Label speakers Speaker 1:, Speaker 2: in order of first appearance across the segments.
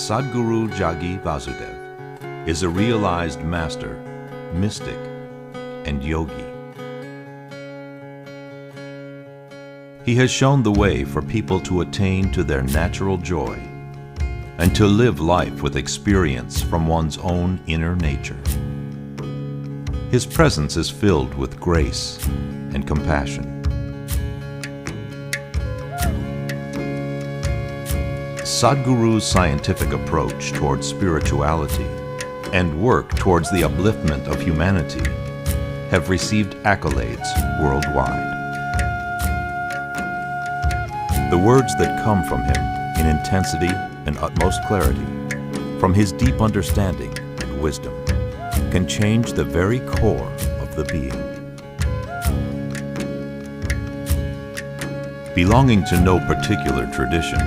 Speaker 1: Sadhguru Jagi Vasudev is a realized master, mystic, and yogi. He has shown the way for people to attain to their natural joy and to live life with experience from one's own inner nature. His presence is filled with grace and compassion. Sadhguru's scientific approach towards spirituality and work towards the upliftment of humanity have received accolades worldwide. The words that come from him in intensity and utmost clarity, from his deep understanding and wisdom, can change the very core of the being. Belonging to no particular tradition,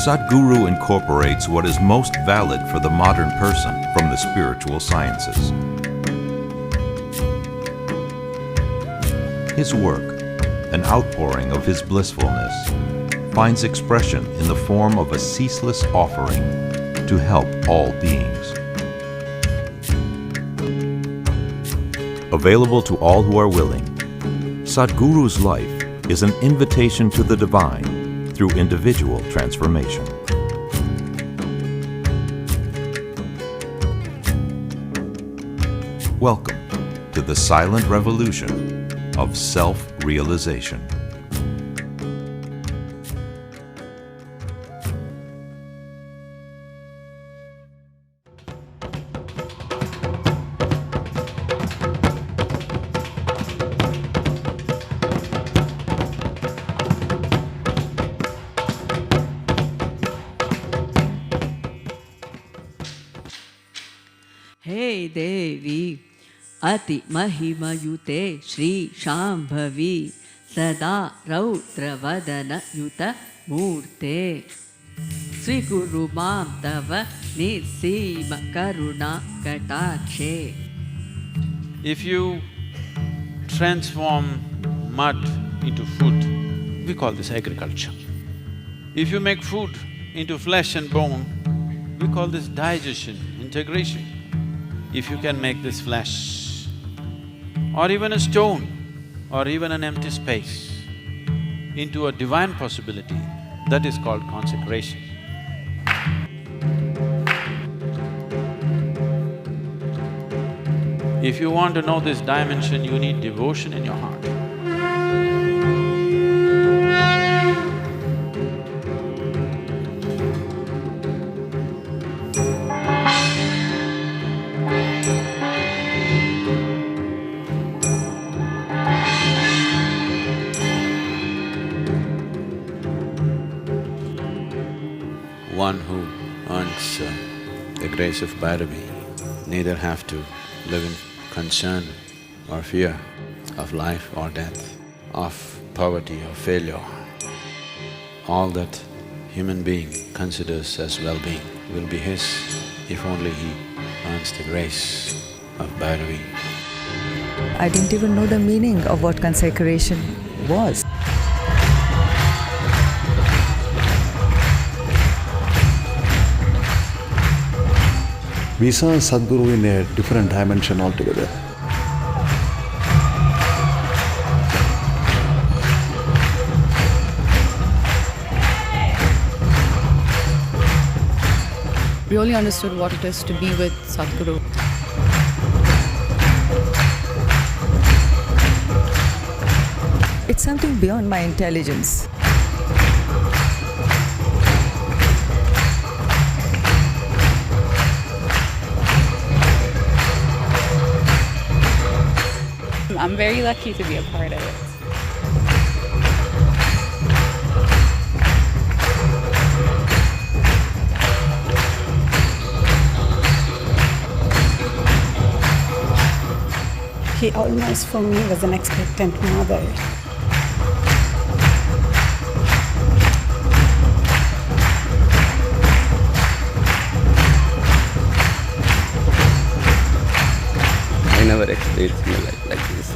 Speaker 1: Sadhguru incorporates what is most valid for the modern person from the spiritual sciences. His work, an outpouring of his blissfulness, finds expression in the form of a ceaseless offering to help all beings. Available to all who are willing, Sadhguru's life is an invitation to the divine through individual transformation. Welcome to the silent revolution of self-realization.
Speaker 2: हे देवी अति महिमयुते श्री शाम्भवी सदा रौद्रवदन युत मूर्ते स्वीकुरु मां तव निस्सीम करुणा कटाक्षे.
Speaker 3: If you transform mud into food, we call this agriculture. If you make food into flesh and bone, we call this digestion, integration. If you can make this flesh, or even a stone, or even an empty space, into a divine possibility, that is called consecration. If you want to know this dimension, you need devotion in your heart. One who earns the grace of Bhairavi neither have to live in concern or fear of life or death, of poverty or failure. All that human being considers as well-being will be his if only he earns the grace of Bhairavi.
Speaker 4: I didn't even know the meaning of what consecration was.
Speaker 5: We saw Sadhguru in a different dimension altogether.
Speaker 6: We only understood what it is to be with Sadhguru.
Speaker 4: It's something beyond my intelligence.
Speaker 6: I'm very lucky to be a part of it.
Speaker 7: He almost for me was an expectant mother.
Speaker 8: I never experienced my life like this.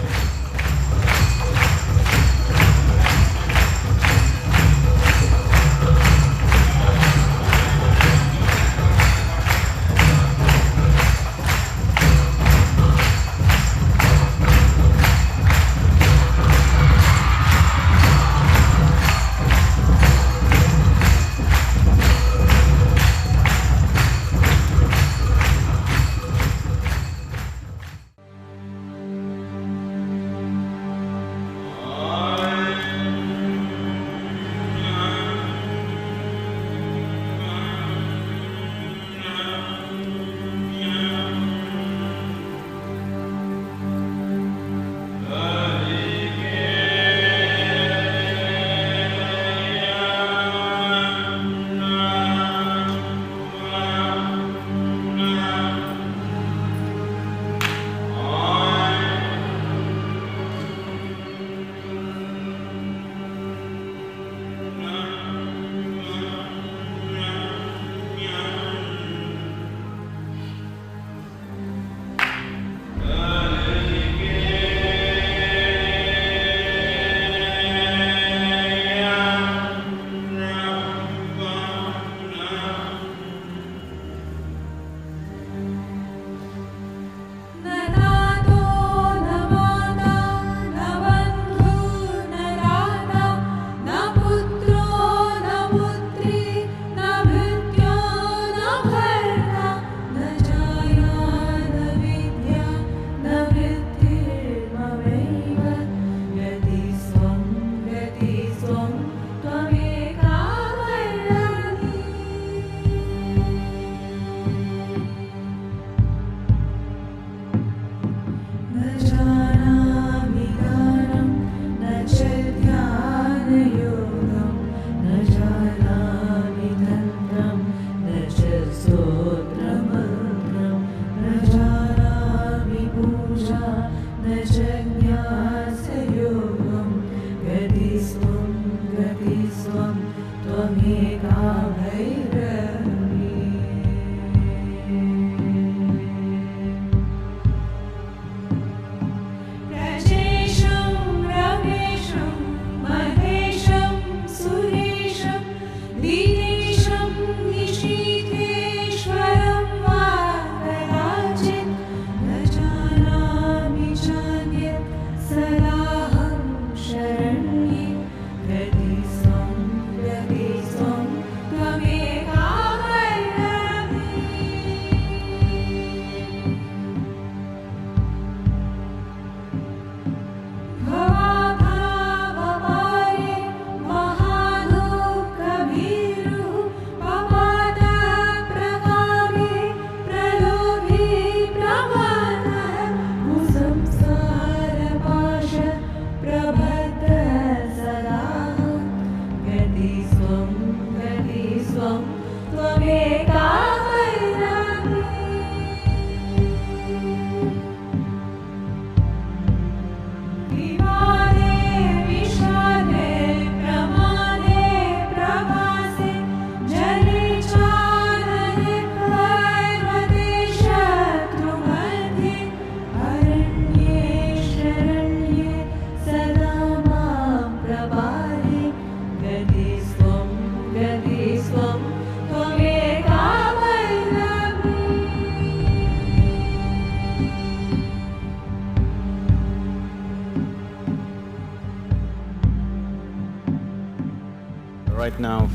Speaker 3: Right now,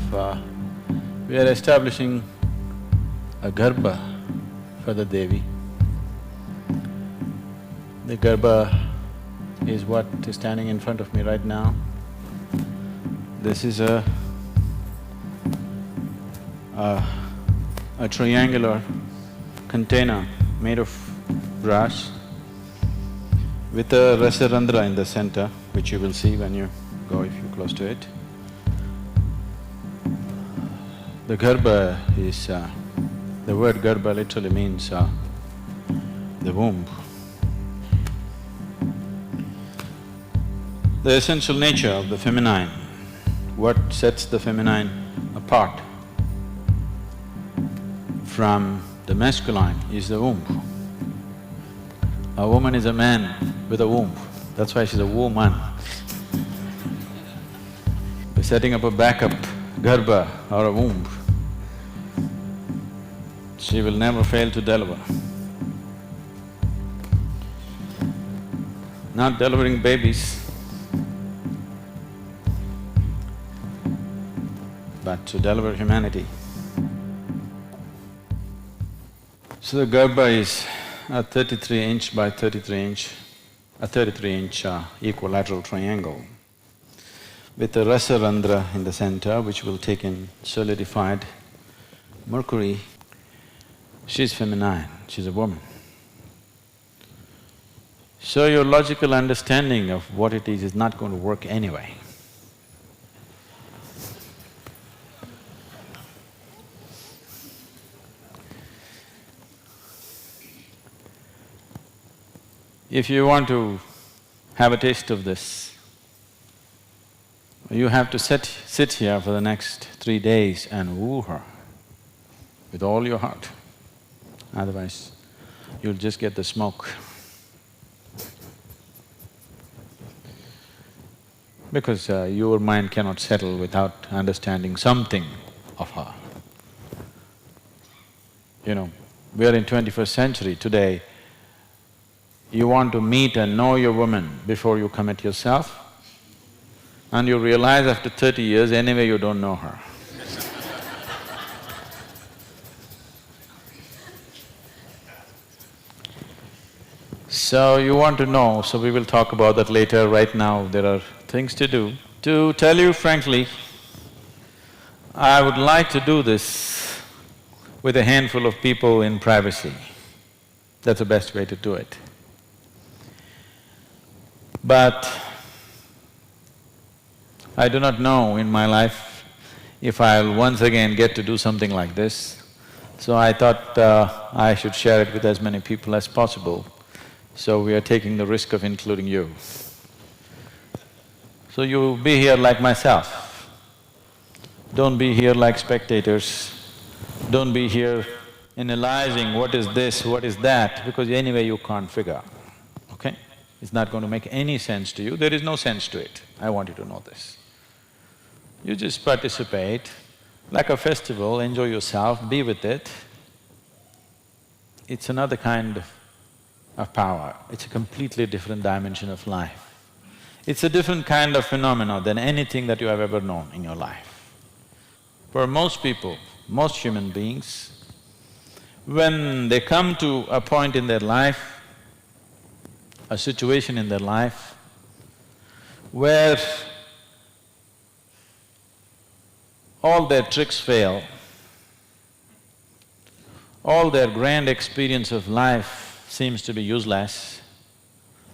Speaker 3: we are establishing a garbha for the Devi. The garbha is what is standing in front of me right now. This is a triangular container made of brass with a rasarandhra in the center, which you will see when you go if you're close to it. The garbha is… the word garbha literally means the womb. The essential nature of the feminine, what sets the feminine apart from the masculine is the womb. A woman is a man with a womb, that's why she's a woman. By setting up a backup garbha or a womb, she will never fail to deliver. Not delivering babies, but to deliver humanity. So the garbha is a 33-inch by 33-inch, a 33-inch equilateral triangle with a rasarandhra in the center which will take in solidified mercury. She's feminine, she's a woman. So your logical understanding of what it is not going to work anyway. If you want to have a taste of this, you have to sit here for the next 3 days and woo her with all your heart. Otherwise, you'll just get the smoke. Because your mind cannot settle without understanding something of her. You know, we are in 21st century today. You want to meet and know your woman before you commit yourself, and you realize after 30 years anyway you don't know her. So you want to know, so we will talk about that later. Right now there are things to do. To tell you frankly, I would like to do this with a handful of people in privacy. That's the best way to do it. But I do not know in my life if I'll once again get to do something like this. So I thought I should share it with as many people as possible. So we are taking the risk of including you. So you be here like myself. Don't be here like spectators. Don't be here analyzing what is this, what is that, because anyway you can't figure, okay? It's not going to make any sense to you, there is no sense to it. I want you to know this. You just participate like a festival, enjoy yourself, be with it. It's another kind of power, it's a completely different dimension of life. It's a different kind of phenomena than anything that you have ever known in your life. For most people, most human beings, when they come to a point in their life, a situation in their life where all their tricks fail, all their grand experience of life seems to be useless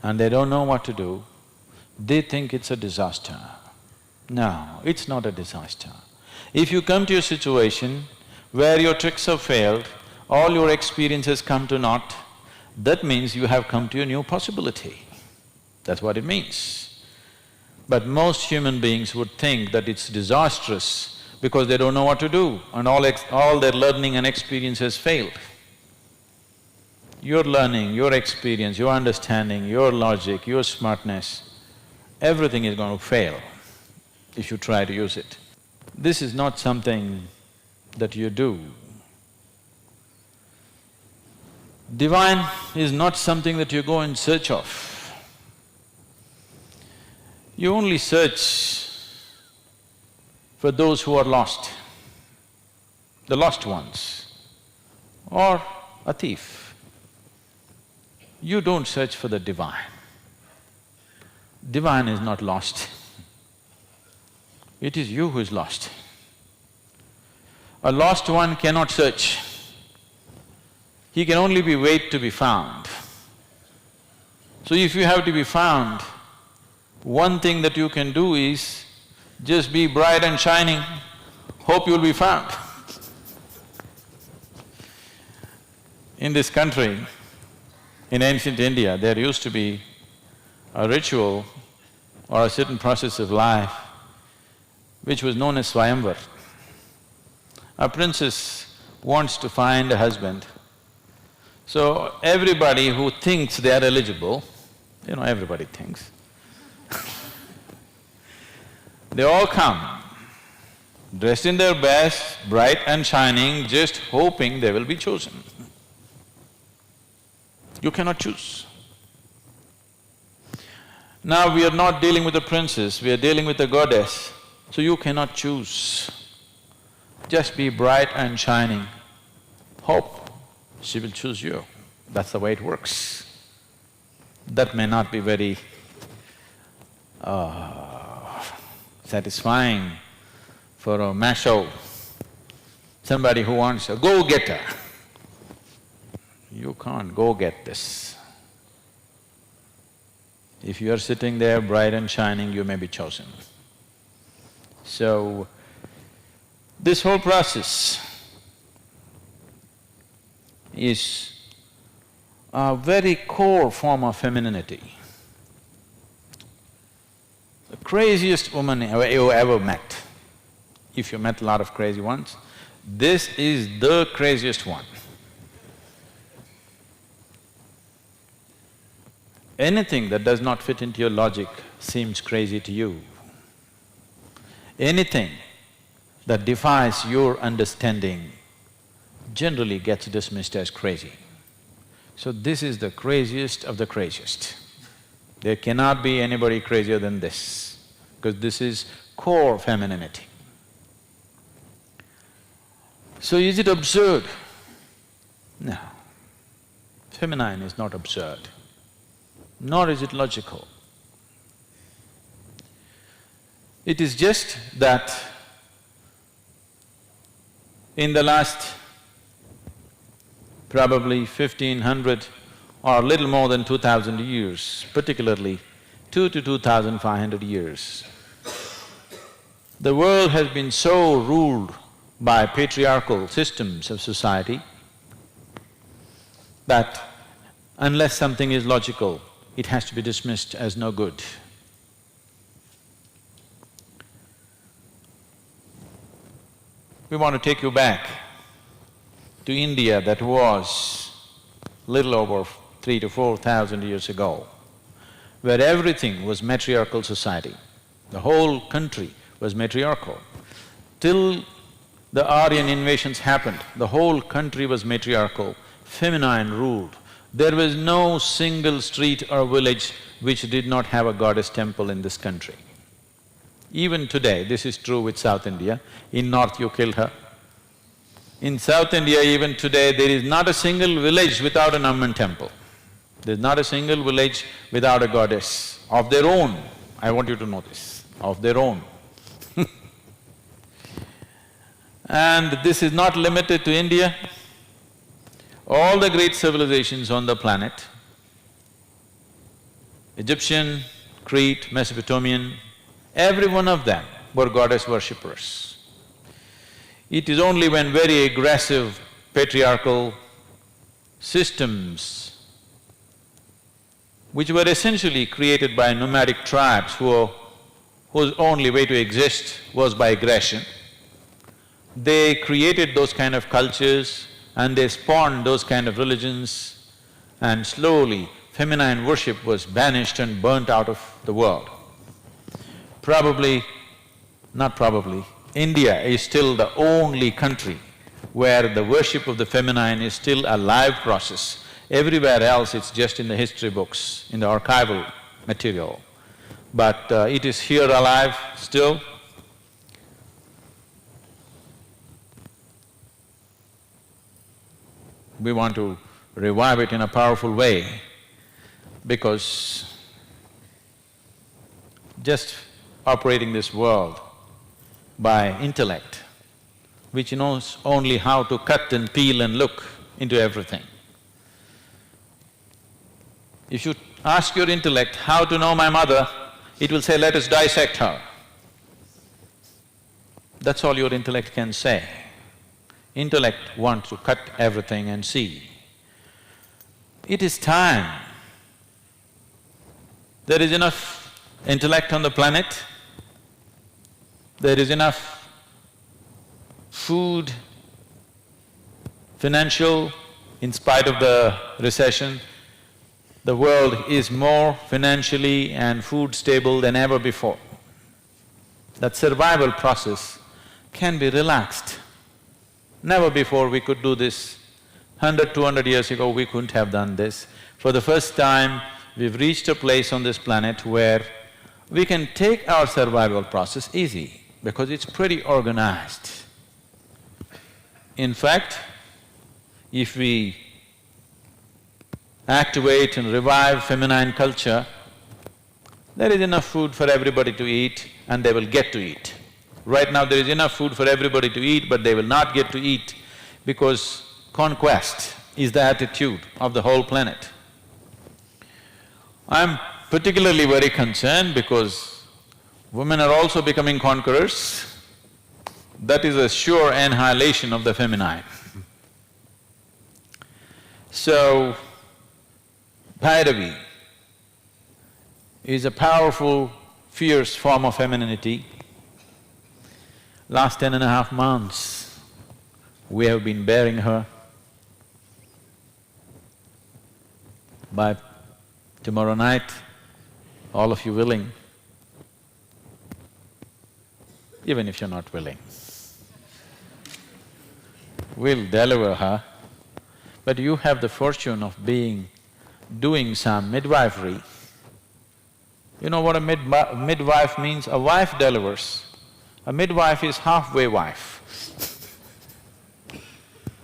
Speaker 3: and they don't know what to do, they think it's a disaster. No, it's not a disaster. If you come to a situation where your tricks have failed, all your experiences come to naught, that means you have come to a new possibility. That's what it means. But most human beings would think that it's disastrous because they don't know what to do and all their learning and experience has failed. Your learning, your experience, your understanding, your logic, your smartness, everything is going to fail if you try to use it. This is not something that you do. Divine is not something that you go in search of. You only search for those who are lost, the lost ones, or a thief. You don't search for the divine. Divine is not lost. It is you who is lost. A lost one cannot search. He can only be wait to be found. So if you have to be found, one thing that you can do is just be bright and shining, hope you'll be found. In this country, in ancient India, there used to be a ritual or a certain process of life which was known as Swayamvar. A princess wants to find a husband. So everybody who thinks they are eligible, everybody thinks, they all come, dressed in their best, bright and shining, just hoping they will be chosen. You cannot choose. Now we are not dealing with a princess, we are dealing with a goddess, so you cannot choose. Just be bright and shining, hope she will choose you. That's the way it works. That may not be very satisfying for a macho, somebody who wants a go-getter. You can't go get this. If you are sitting there bright and shining, you may be chosen. So, this whole process is a very core form of femininity. The craziest woman you ever met, if you met a lot of crazy ones, this is the craziest one. Anything that does not fit into your logic seems crazy to you. Anything that defies your understanding generally gets dismissed as crazy. So this is the craziest of the craziest. There cannot be anybody crazier than this, because this is core femininity. So is it absurd? No. Feminine is not absurd, nor is it logical. It is just that in the last probably 1500 or little more than 2000 years, particularly 2 to 2500 years, the world has been so ruled by patriarchal systems of society that unless something is logical, it has to be dismissed as no good. We want to take you back to India that was little over 3 to 4,000 years ago, where everything was matriarchal society. The whole country was matriarchal. Till the Aryan invasions happened, the whole country was matriarchal, feminine ruled. There was no single street or village which did not have a goddess temple in this country. Even today, this is true with South India. In North you killed her. In South India, even today, there is not a single village without an Amman temple. There's not a single village without a goddess of their own. I want you to know this, of their own. And this is not limited to India. All the great civilizations on the planet, Egyptian, Crete, Mesopotamian, every one of them were goddess worshippers. It is only when very aggressive patriarchal systems, which were essentially created by nomadic tribes whose only way to exist was by aggression, they created those kind of cultures and they spawned those kind of religions, and slowly feminine worship was banished and burnt out of the world. India is still the only country where the worship of the feminine is still a live process. Everywhere else it's just in the history books, in the archival material. But it is here alive still. we want to revive it in a powerful way, because just operating this world by intellect, which knows only how to cut and peel and look into everything. If you ask your intellect how to know my mother, it will say, let us dissect her. That's all your intellect can say. Intellect wants to cut everything and see. It is time. There is enough intellect on the planet, there is enough food, financial, in spite of the recession, the world is more financially and food stable than ever before. That survival process can be relaxed. Never before we could do this. 100, 200 years ago, we couldn't have done this. For the first time, we've reached a place on this planet where we can take our survival process easy because it's pretty organized. In fact, if we activate and revive feminine culture, there is enough food for everybody to eat and they will get to eat. Right now there is enough food for everybody to eat, but they will not get to eat because conquest is the attitude of the whole planet. I'm particularly very concerned because women are also becoming conquerors. That is a sure annihilation of the feminine. So, Bhairavi is a powerful, fierce form of femininity. Last 10.5 months, we have been bearing her. By tomorrow night, all of you willing, even if you're not willing, we'll deliver her, but you have the fortune of doing some midwifery. You know what a midwife means? A wife delivers. A midwife is halfway wife.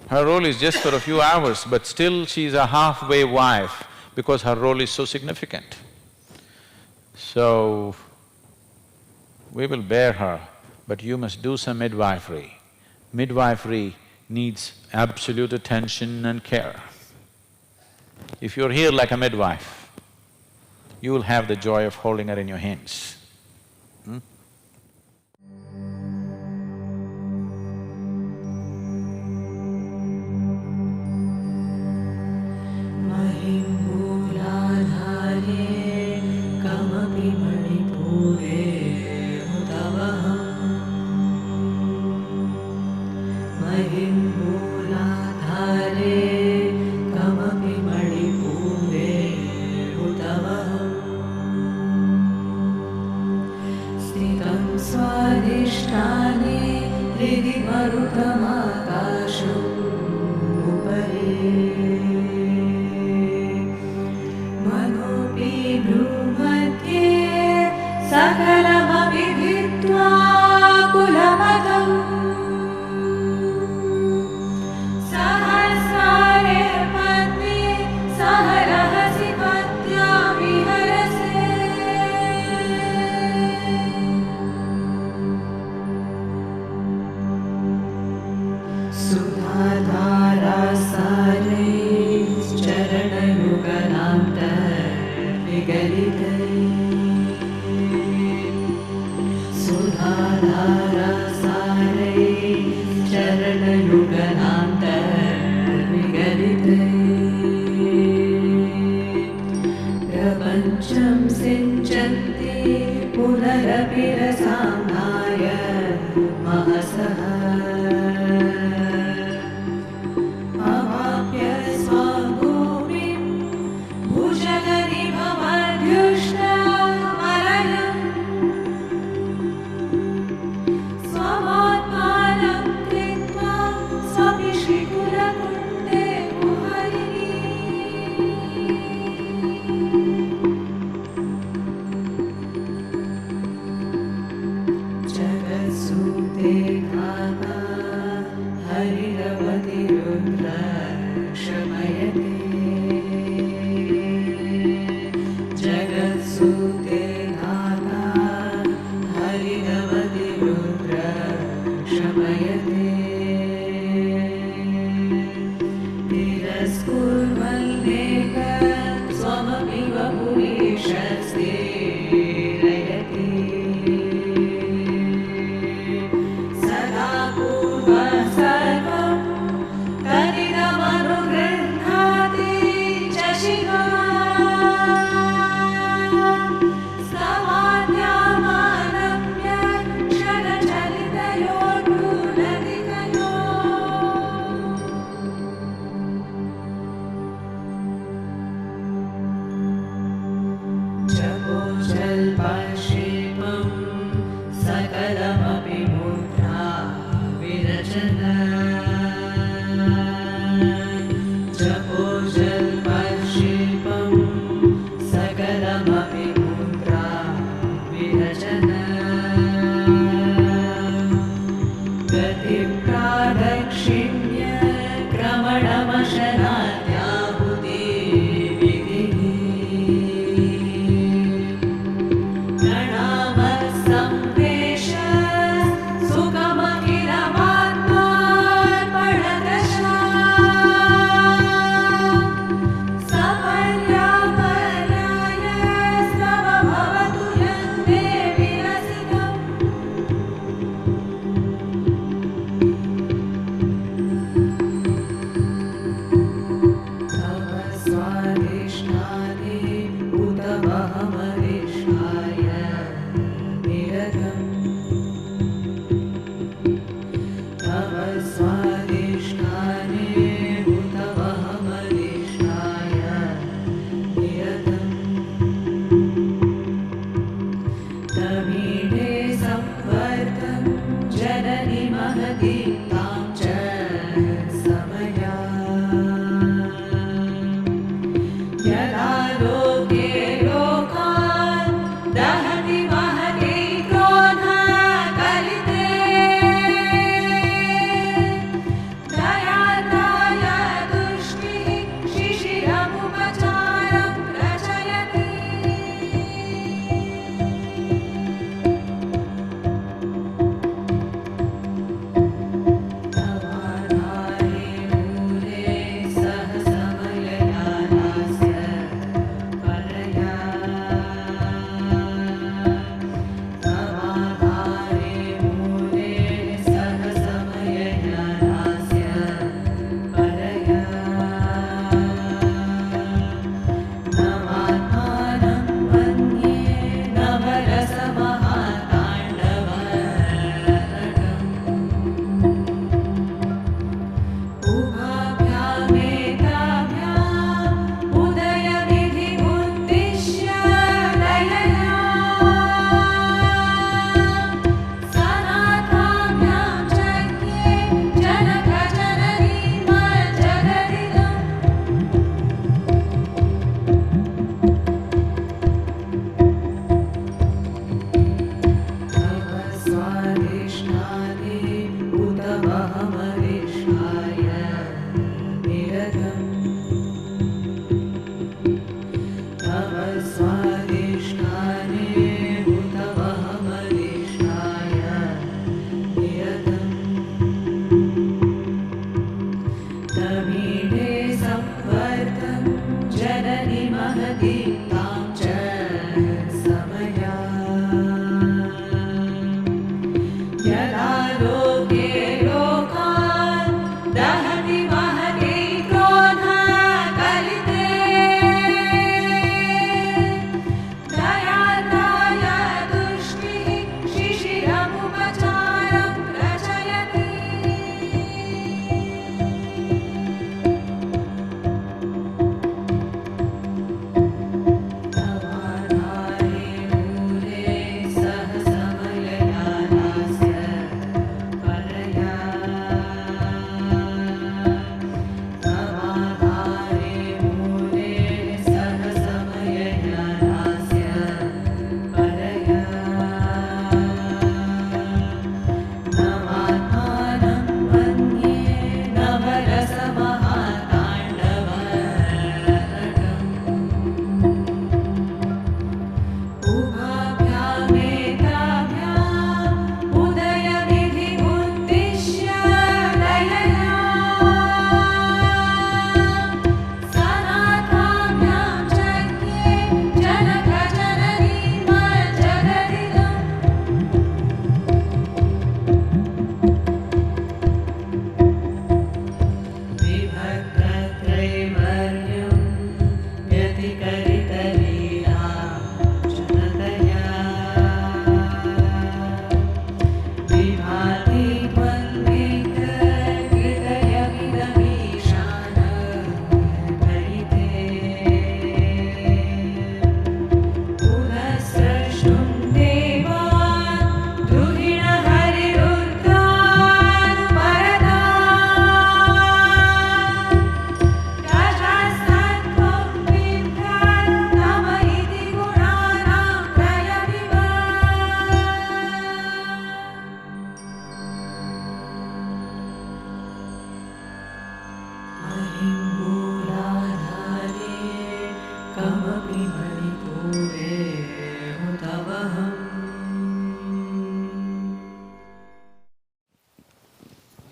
Speaker 3: Her role is just for a few hours, but still she's a halfway wife because her role is so significant. So, we will bear her, but you must do some midwifery. Midwifery needs absolute attention and care. If you're here like a midwife, you will have the joy of holding her in your hands.
Speaker 9: Bhujagani bhamadhyushta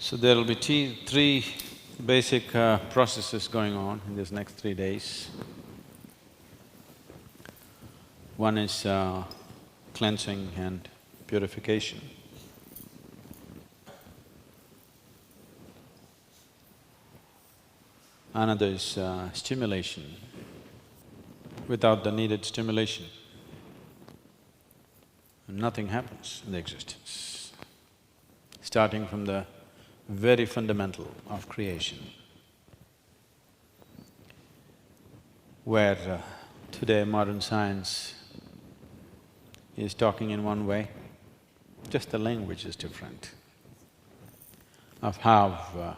Speaker 3: So there will be three basic processes going on in these next 3 days. One is cleansing and purification. Another is stimulation. Without the needed stimulation, nothing happens in the existence. Starting from the very fundamental of creation, where today modern science is talking in one way, just the language is different, of how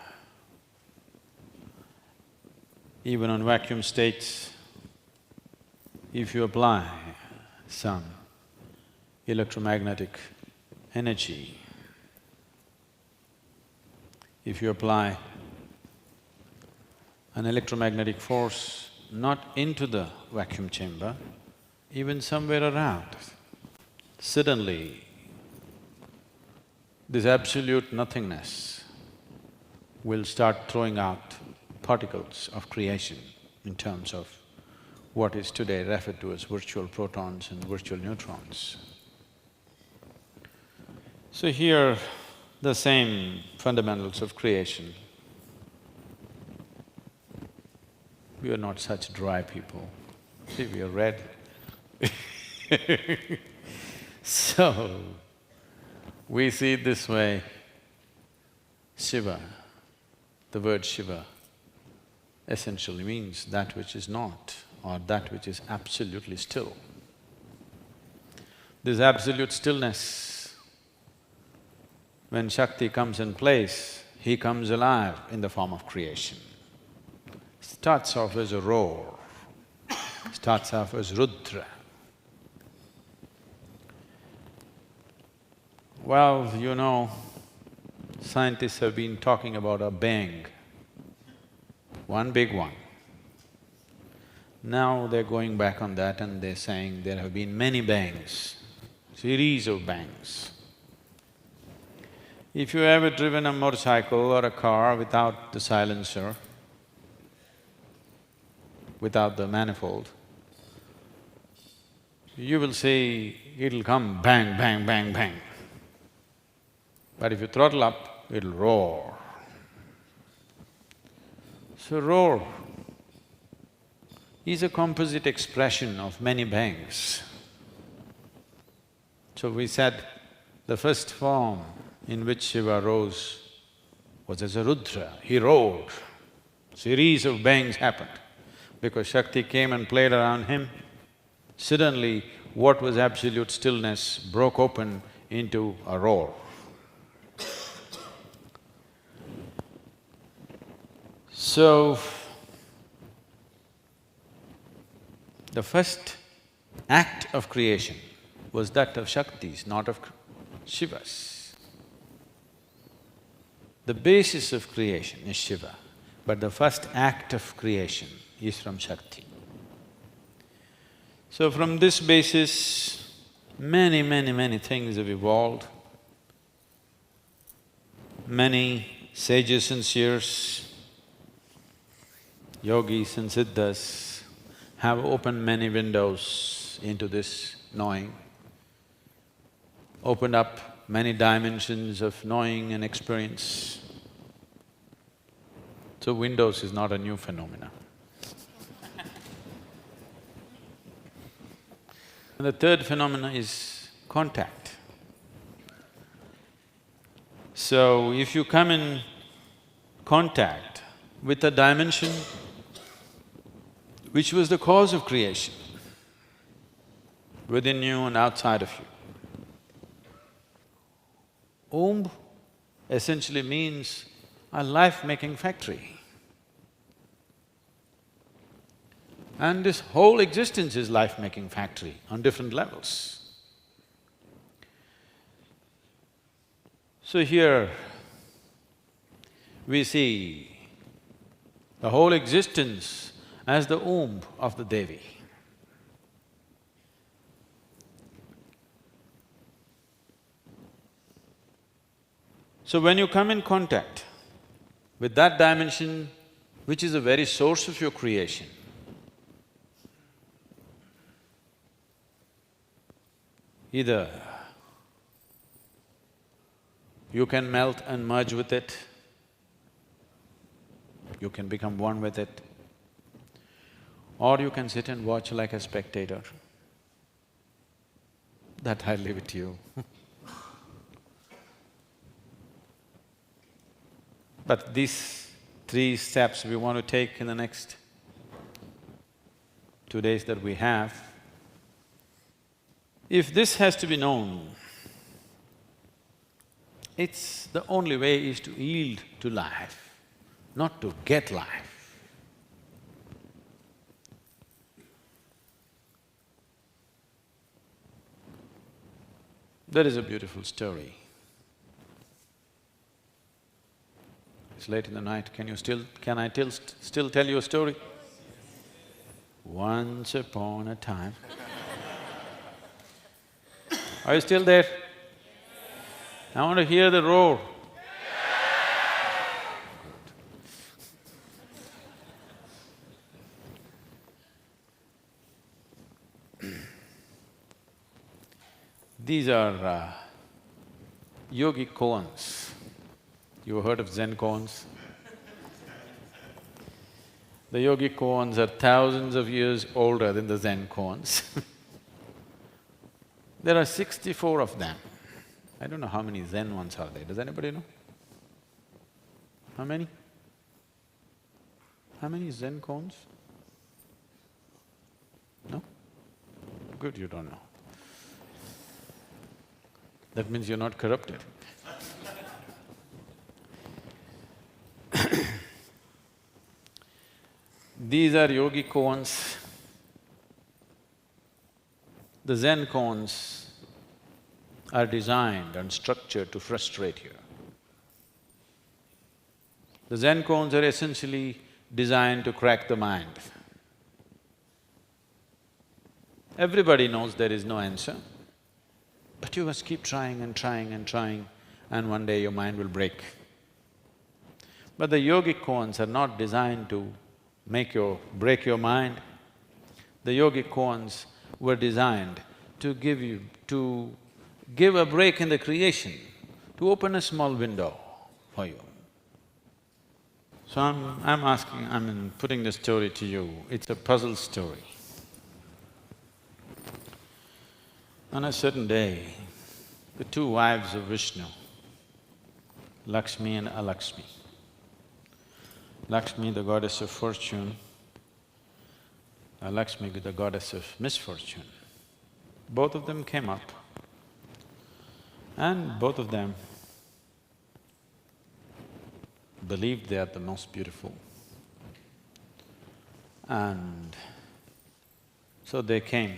Speaker 3: even on vacuum states, if you apply some electromagnetic energy, if you apply an electromagnetic force not into the vacuum chamber, even somewhere around, suddenly this absolute nothingness will start throwing out particles of creation in terms of what is today referred to as virtual protons and virtual neutrons. So here, the same fundamentals of creation. We are not such dry people. See, we are red. So, we see it this way, Shiva, the word Shiva essentially means that which is not or that which is absolutely still. This absolute stillness, when Shakti comes in place, he comes alive in the form of creation. Starts off as a roar, starts off as Rudra. Well, you know, scientists have been talking about a bang, one big one. Now they're going back on that and they're saying there have been many bangs, series of bangs. If you ever driven a motorcycle or a car without the silencer, without the manifold, you will see it'll come bang, bang, bang, bang. But if you throttle up, it'll roar. So roar is a composite expression of many bangs. So we said the first form in which Shiva rose was as a Rudra, he roared. Series of bangs happened. Because Shakti came and played around him, suddenly what was absolute stillness broke open into a roar. So, the first act of creation was that of Shakti's, not of Shiva's. The basis of creation is Shiva, but the first act of creation is from Shakti. So from this basis, many things have evolved. Many sages and seers, yogis and siddhas have opened many windows into this knowing, opened up many dimensions of knowing and experience. So windows is not a new phenomena. And the third phenomena is contact. So if you come in contact with a dimension which was the cause of creation, within you and outside of you. Om essentially means a life-making factory. And this whole existence is life-making factory on different levels. So here, we see the whole existence as the womb of the Devi. So when you come in contact with that dimension, which is the very source of your creation, either you can melt and merge with it, you can become one with it, or you can sit and watch like a spectator. That I leave it to you. But these 3 steps we want to take in the next 2 days that we have. If this has to be known, it's… the only way is to yield to life, not to get life. There is a beautiful story. It's late in the night, can I still tell you a story? Once upon a time… Are you still there? I want to hear the roar. These are yogic koans. You heard of Zen koans? The yogic koans are thousands of years older than the Zen koans. There are 64 of them. I don't know how many Zen ones are there. Does anybody know? How many? How many Zen koans? No? Good, you don't know. That means you're not corrupted. These are yogi koans. The Zen koans are designed and structured to frustrate you. The Zen koans are essentially designed to crack the mind. Everybody knows there is no answer, but you must keep trying and trying and trying, and one day your mind will break. But the yogic koans are not designed to break your mind. The yogic koans were designed to give a break in the creation, to open a small window for you. So I'm putting the story to you. It's a puzzle story. On a certain day, the 2 wives of Vishnu, Lakshmi and Alakshmi. Lakshmi, the goddess of fortune, Lakshmi, the goddess of misfortune. Both of them came up and both of them believed they are the most beautiful. And so they came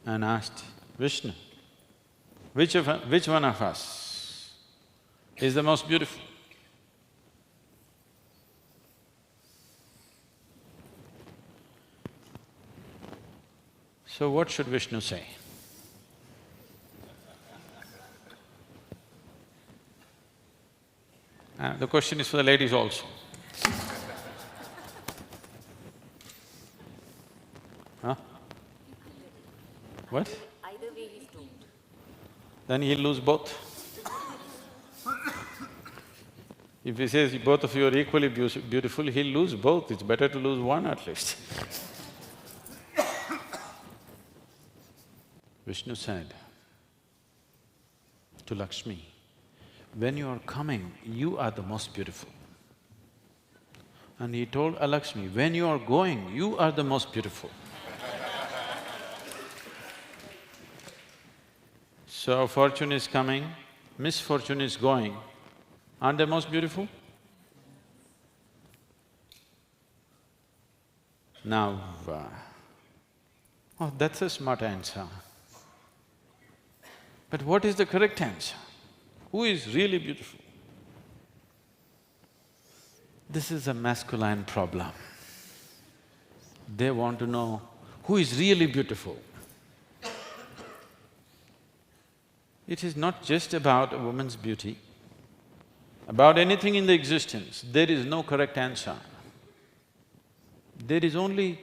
Speaker 3: and asked Vishnu, which one of us is the most beautiful? So what should Vishnu say? The question is for the ladies also. Huh? What?
Speaker 9: Either way he's doomed.
Speaker 3: Then he'll lose both. If he says both of you are equally beautiful, he'll lose both. It's better to lose one at least. Vishnu said to Lakshmi, when you are coming, you are the most beautiful. And he told Lakshmi, when you are going, you are the most beautiful. So fortune is coming, misfortune is going, aren't they most beautiful? Now, oh, that's a smart answer. But what is the correct answer? Who is really beautiful? This is a masculine problem. They want to know who is really beautiful. It is not just about a woman's beauty, About anything in the existence, there is no correct answer. There is only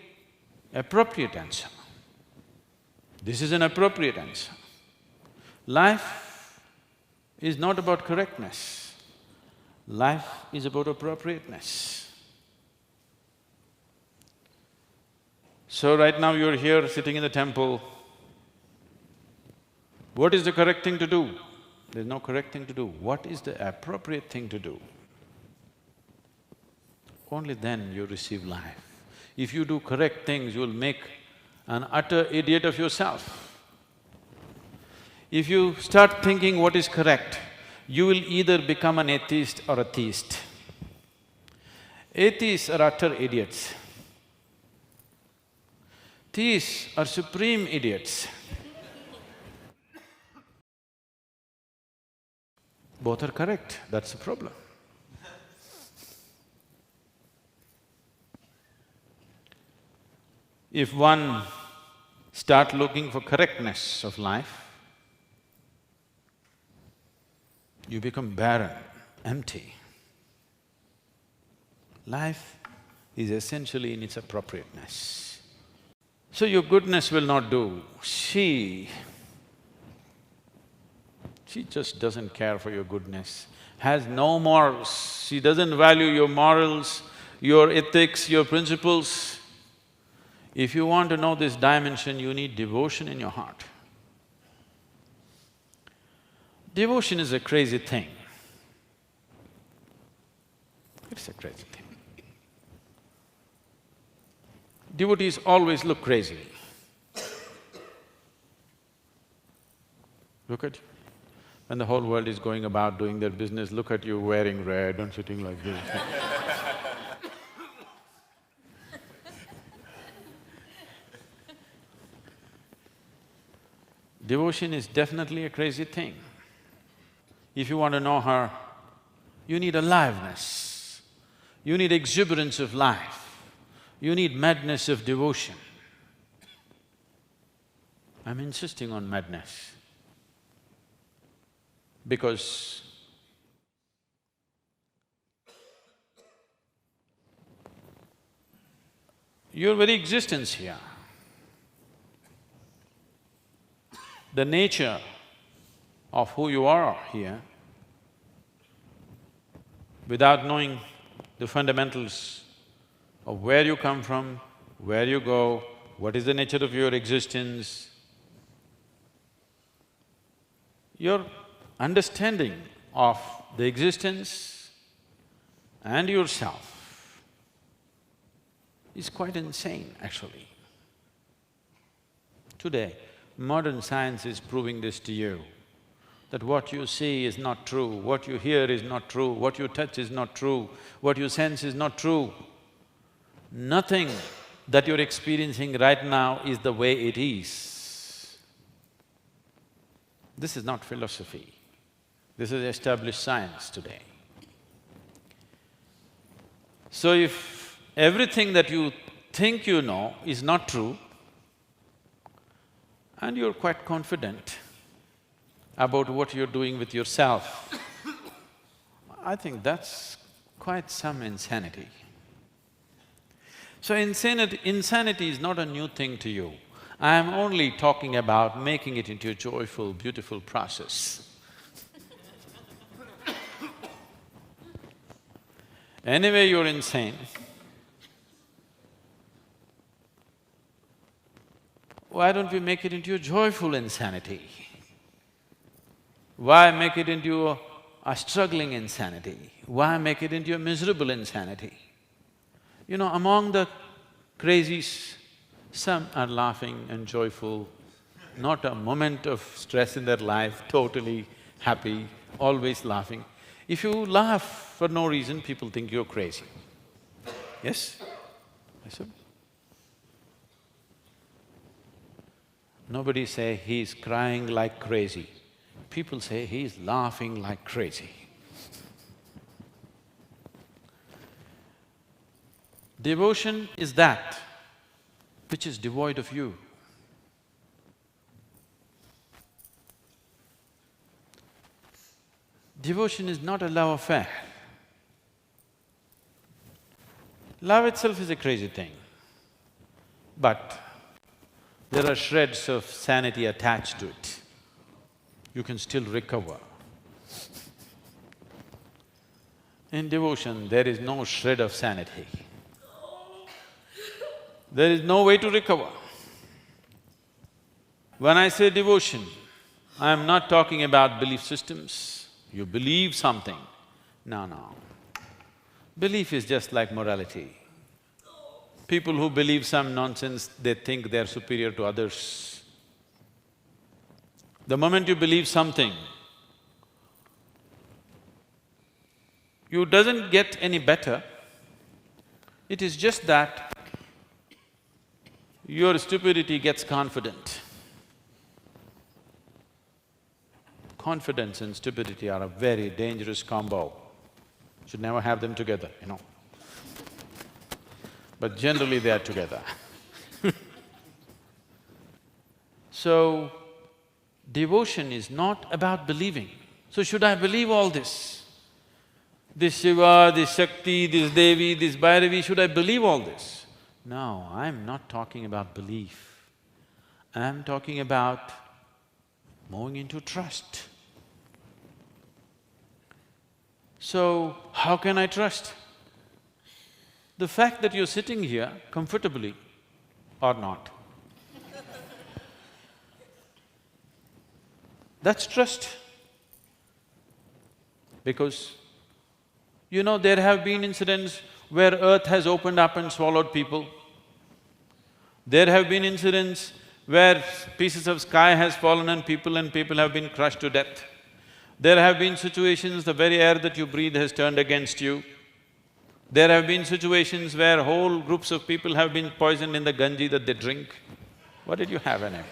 Speaker 3: appropriate answer. This is an appropriate answer. Life is not about correctness. Life is about appropriateness. So right now you're here sitting in the temple. What is the correct thing to do? There's no correct thing to do. What is the appropriate thing to do? Only then you receive life. If you do correct things, you'll make an utter idiot of yourself. If you start thinking what is correct, you will either become an atheist or a theist. Atheists are utter idiots. Theists are supreme idiots. Both are correct, that's the problem. If one start looking for correctness of life, you become barren, empty. Life is essentially in its appropriateness. So your goodness will not do. She just doesn't care for your goodness, has no morals. She doesn't value your morals, your ethics, your principles. If you want to know this dimension, you need devotion in your heart. Devotion is a crazy thing. It's a crazy thing. Devotees always look crazy. Look at you. When the whole world is going about doing their business, look at you wearing red and sitting like this. Devotion is definitely a crazy thing. If you want to know her, you need aliveness, you need exuberance of life, you need madness of devotion. I'm insisting on madness because your very existence here, the nature of who you are here, without knowing the fundamentals of where you come from, where you go, what is the nature of your existence, your understanding of the existence and yourself is quite insane, actually. Today, modern science is proving this to you, that what you see is not true, what you hear is not true, what you touch is not true, what you sense is not true. Nothing that you're experiencing right now is the way it is. This is not philosophy, this is established science today. So if everything that you think you know is not true, and you're quite confident about what you're doing with yourself, I think that's quite some insanity. So insanity is not a new thing to you. I am only talking about making it into a joyful, beautiful process. Anyway, you're insane. Why don't we make it into a joyful insanity? Why make it into a struggling insanity? Why make it into a miserable insanity? You know, among the crazies, some are laughing and joyful, not a moment of stress in their life, totally happy, always laughing. If you laugh for no reason, people think you're crazy. Yes? Yes, sir? Nobody say he's crying like crazy. People say he's laughing like crazy. Devotion is that which is devoid of you. Devotion is not a love affair. Love itself is a crazy thing, but there are shreds of sanity attached to it. You can still recover. In devotion, there is no shred of sanity. There is no way to recover. When I say devotion, I am not talking about belief systems. You believe something. No. Belief is just like morality. People who believe some nonsense, they think they're superior to others. The moment you believe something, you doesn't get any better. It is just that your stupidity gets confident. Confidence and stupidity are a very dangerous combo. Should never have them together, you know. But generally they are together. So, devotion is not about believing. So should I believe all this? This Shiva, this Shakti, this Devi, this Bhairavi, should I believe all this? No, I'm not talking about belief. I'm talking about moving into trust. So, how can I trust? The fact that you're sitting here comfortably or not, that's trust. Because, you know, there have been incidents where earth has opened up and swallowed people. There have been incidents where pieces of sky has fallen and people have been crushed to death. There have been situations the very air that you breathe has turned against you. There have been situations where whole groups of people have been poisoned in the ganji that they drink. What did you have anyway?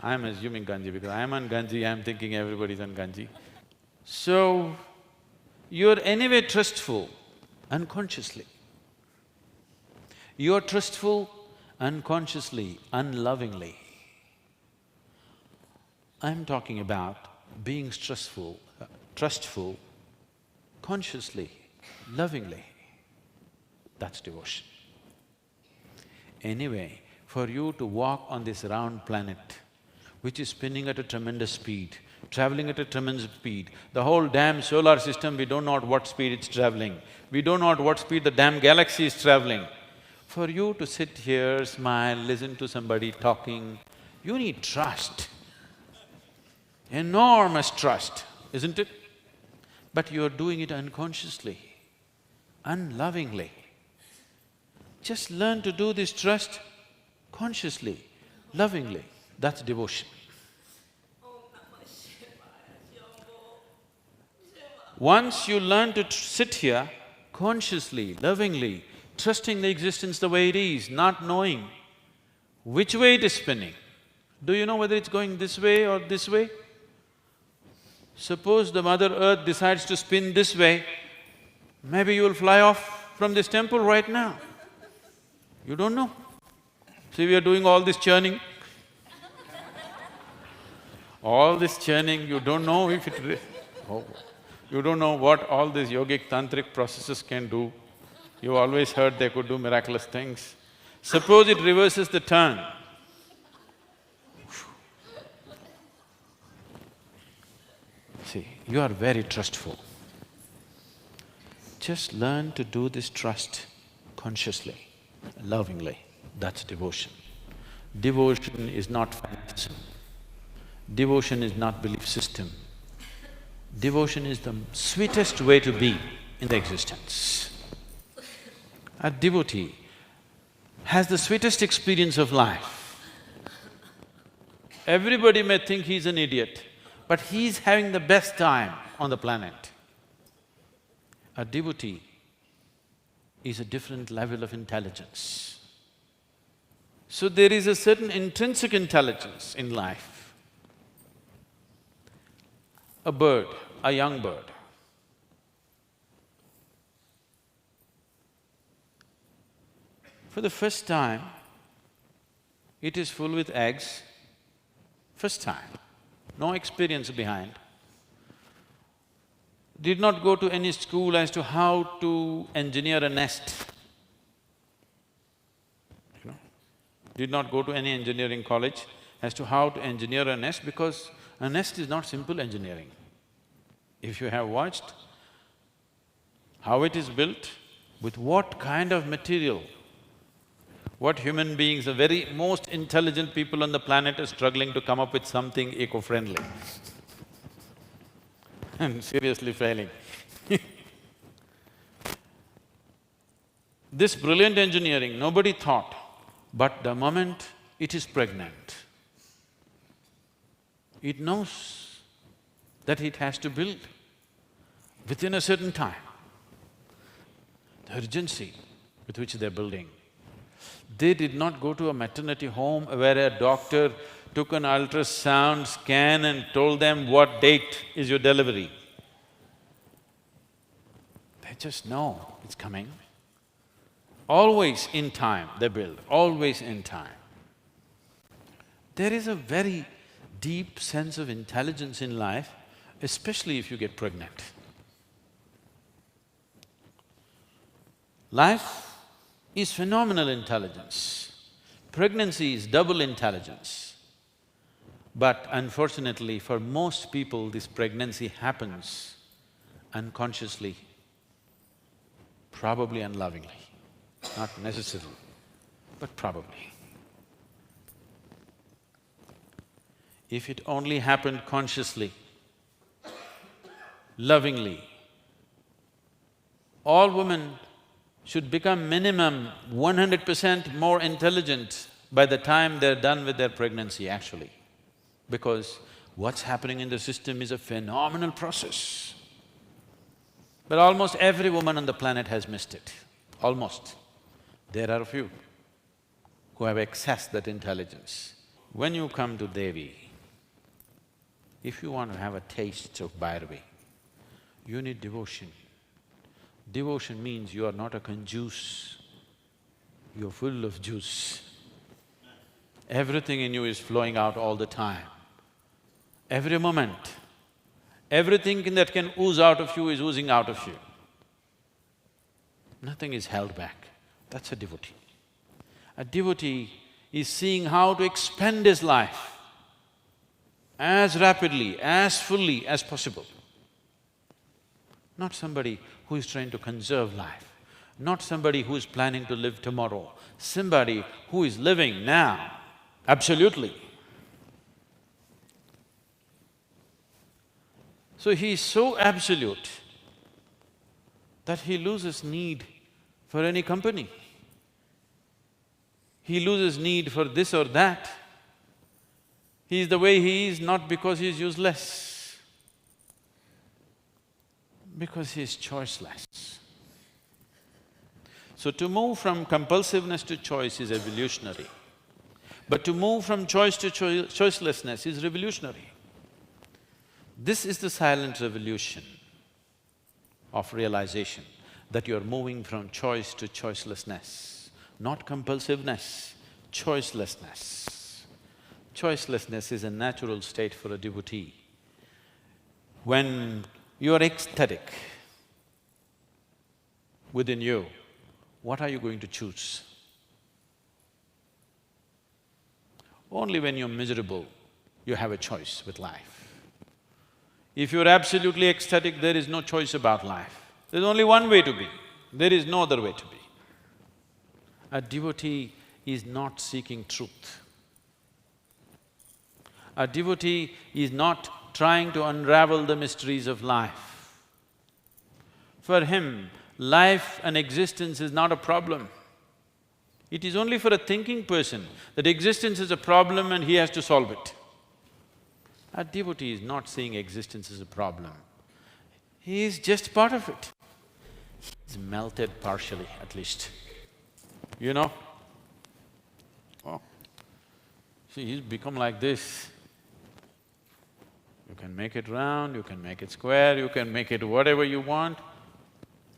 Speaker 3: I'm assuming ganji because I'm on ganji, I'm thinking everybody's on ganji. So, you're anyway trustful unconsciously. You're trustful unconsciously, unlovingly. I'm talking about being trustful consciously, lovingly. That's devotion. Anyway, for you to walk on this round planet, which is spinning at a tremendous speed, traveling at a tremendous speed, the whole damn solar system, we don't know at what speed it's traveling, we don't know at what speed the damn galaxy is traveling. For you to sit here, smile, listen to somebody talking, you need trust. Enormous trust, isn't it? But you're doing it unconsciously, unlovingly. Just learn to do this trust consciously, lovingly, that's devotion. Once you learn to sit here consciously, lovingly, trusting the existence the way it is, not knowing which way it is spinning. Do you know whether it's going this way or this way? Suppose the Mother Earth decides to spin this way, maybe you will fly off from this temple right now. You don't know. See, we are doing all this churning. All this churning, you don't know if you don't know what all these yogic tantric processes can do. You always heard they could do miraculous things. Suppose it reverses the turn. See, you are very trustful. Just learn to do this trust consciously, lovingly, that's devotion. Devotion is not fanaticism. Devotion is not belief system. Devotion is the sweetest way to be in the existence. A devotee has the sweetest experience of life. Everybody may think he's an idiot, but he's having the best time on the planet. A devotee is a different level of intelligence. So there is a certain intrinsic intelligence in life. A bird, a young bird, for the first time, it is full with eggs, first time, no experience behind. did not go to any school as to how to engineer a nest. You know, did not go to any engineering college as to how to engineer a nest, because a nest is not simple engineering. If you have watched how it is built, with what kind of material, what human beings, the very most intelligent people on the planet are struggling to come up with something eco-friendly and seriously failing. This brilliant engineering, nobody thought, but the moment it is pregnant, it knows that it has to build within a certain time. The urgency with which they're building. They did not go to a maternity home where a doctor took an ultrasound scan and told them what date is your delivery. They just know it's coming. Always in time they build, always in time. There is a very deep sense of intelligence in life, especially if you get pregnant. Life is phenomenal intelligence. Pregnancy is double intelligence. But unfortunately, for most people, this pregnancy happens unconsciously, probably unlovingly, not necessarily, but probably. If it only happened consciously, lovingly, all women should become minimum 100% more intelligent by the time they're done with their pregnancy actually. Because what's happening in the system is a phenomenal process. But almost every woman on the planet has missed it, almost. There are a few who have accessed that intelligence. When you come to Devi, if you want to have a taste of Bhairavi, you need devotion. Devotion means you are not a conjuice, you're full of juice. Everything in you is flowing out all the time. Every moment, everything that can ooze out of you is oozing out of you. Nothing is held back. That's a devotee. A devotee is seeing how to expend his life as rapidly, as fully as possible. Not somebody who is trying to conserve life, not somebody who is planning to live tomorrow, somebody who is living now, absolutely. So he is so absolute that he loses need for any company. He loses need for this or that. He is the way he is not because he is useless, because he is choiceless. So to move from compulsiveness to choice is evolutionary, but to move from choice to choicelessness is revolutionary. This is the silent revolution of realization, that you're moving from choice to choicelessness, not compulsiveness, choicelessness. Choicelessness is a natural state for a devotee. When you're ecstatic within you, what are you going to choose? Only when you're miserable, you have a choice with life. If you're absolutely ecstatic, there is no choice about life. There's only one way to be, there is no other way to be. A devotee is not seeking truth. A devotee is not trying to unravel the mysteries of life. For him, life and existence is not a problem. It is only for a thinking person that existence is a problem and he has to solve it. A devotee is not seeing existence as a problem. He is just part of it. He's melted partially, at least. You know? Oh, see, he's become like this. You can make it round, you can make it square, you can make it whatever you want.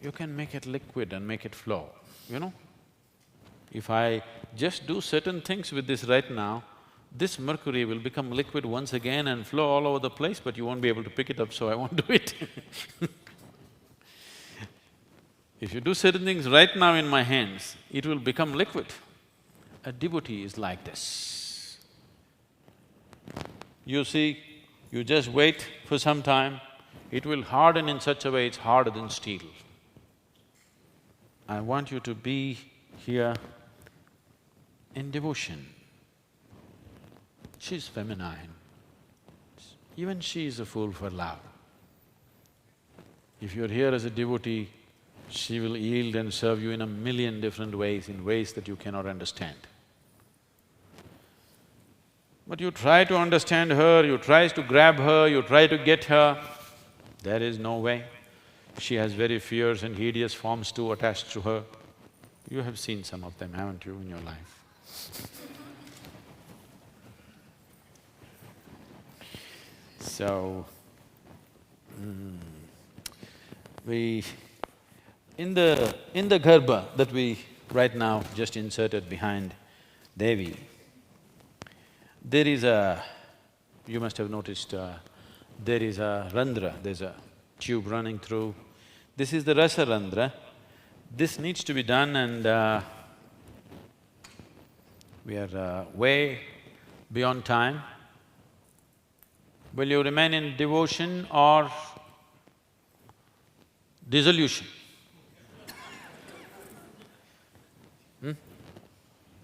Speaker 3: You can make it liquid and make it flow, you know? If I just do certain things with this right now, this mercury will become liquid once again and flow all over the place, but you won't be able to pick it up, so I won't do it If you do certain things right now in my hands, it will become liquid. A devotee is like this. You see, you just wait for some time, it will harden in such a way it's harder than steel. I want you to be here in devotion. She's feminine. Even she is a fool for love. If you're here as a devotee, she will yield and serve you in a million different ways, in ways that you cannot understand. But you try to understand her, you try to grab her, you try to get her, there is no way. She has very fierce and hideous forms too attached to her. You have seen some of them, haven't you, in your life? So, in the garbha that we right now just inserted behind Devi, there is a… you must have noticed, there is a randra, there's a tube running through. This is the rasa randra. This needs to be done and we are way beyond time. Will you remain in devotion or dissolution?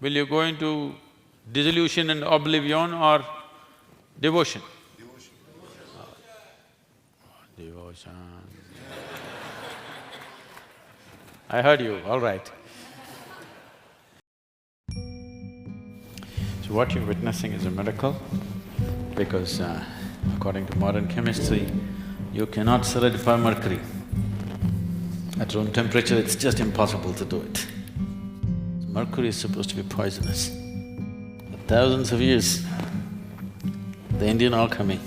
Speaker 3: Will you go into dissolution and oblivion or devotion? Devotion. I heard you, all right. So what you're witnessing is a miracle because according to modern chemistry, you cannot solidify mercury. At room temperature, it's just impossible to do it. Mercury is supposed to be poisonous. For thousands of years, the Indian alchemy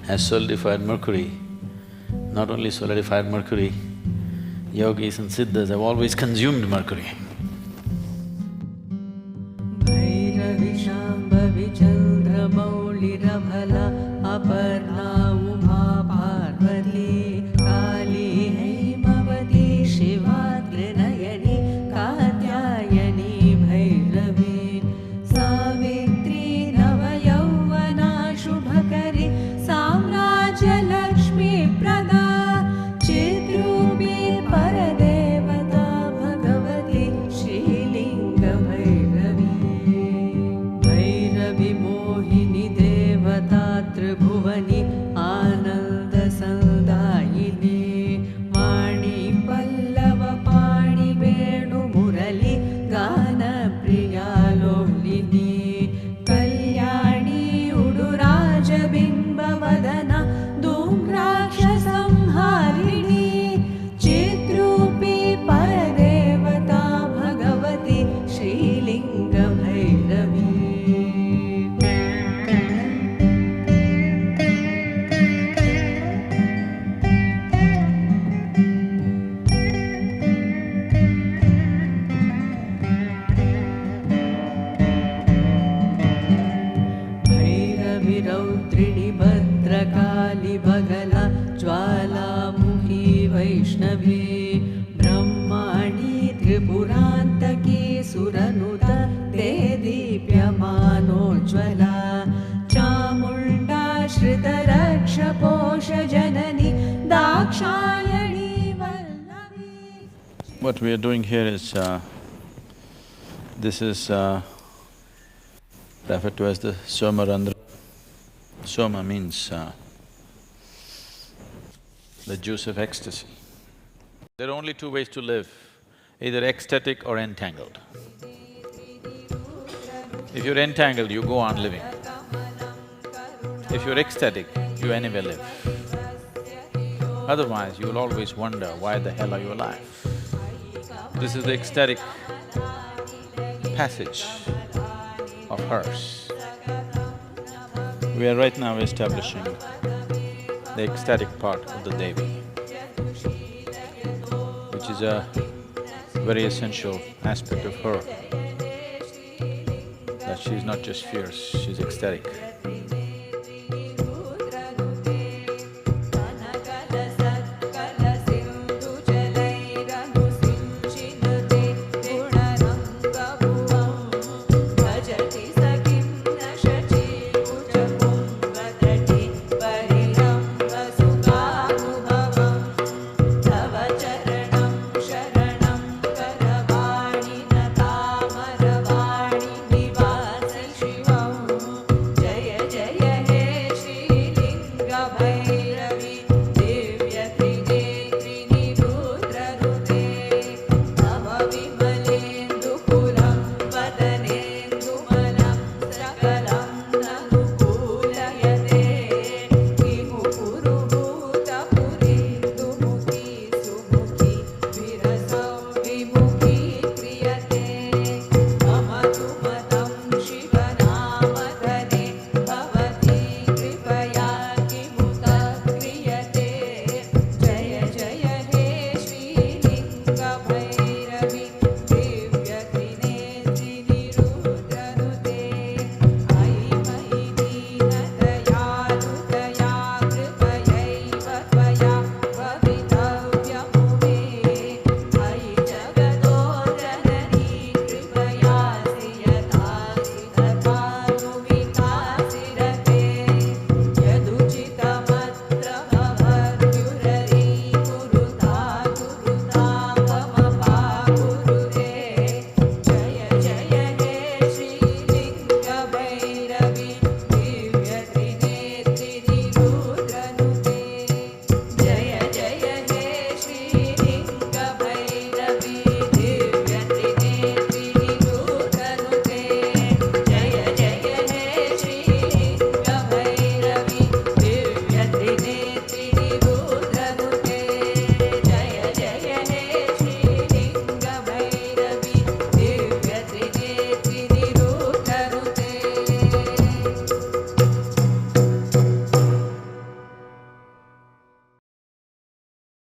Speaker 3: has solidified mercury. Not only solidified mercury, yogis and siddhas have always consumed mercury.
Speaker 2: Bhairavi Shambhavi Chandra Mauli Rabhala Aparna Uma Parvati Kali Hemavati Shiva Trinayani Katyayani Bhairavi Savitri Navayauvana Shubhakari Samrajya Lakshmi Prada Chitrupi Paradevata Bhagavati Shri Linga Bhairavi Bhairavi Mohini Devata Tribhuvani Ananda Sandayini Mani Pallava Pani Venu Murali Gana Priya Lolini Kalyani Uduraja Bimba Vadana Dumraksha Samharini Chitrupi Paradevata Bhagavati Shri Linga Bhairavi Bhairavi रौद्रिणि Bhadrakali बगला ज्वालामुखी वैष्णवी ब्रह्माणि त्रिपुरान्तकी सुरनुत ते दीप्यमानोज्ज्वला Chamunda श्रितरक्षपोषजननी Dakshayani वल्लवी।
Speaker 3: What we are doing here is, this is referred to as the Soma Randra. Soma means the juice of ecstasy. There are only two ways to live, either ecstatic or entangled. If you're entangled, you go on living. If you're ecstatic, you anyway live. Otherwise, you'll always wonder, why the hell are you alive? This is the ecstatic passage of hers. We are right now establishing the ecstatic part of the Devi, which is a very essential aspect of her, that she's not just fierce, she's ecstatic.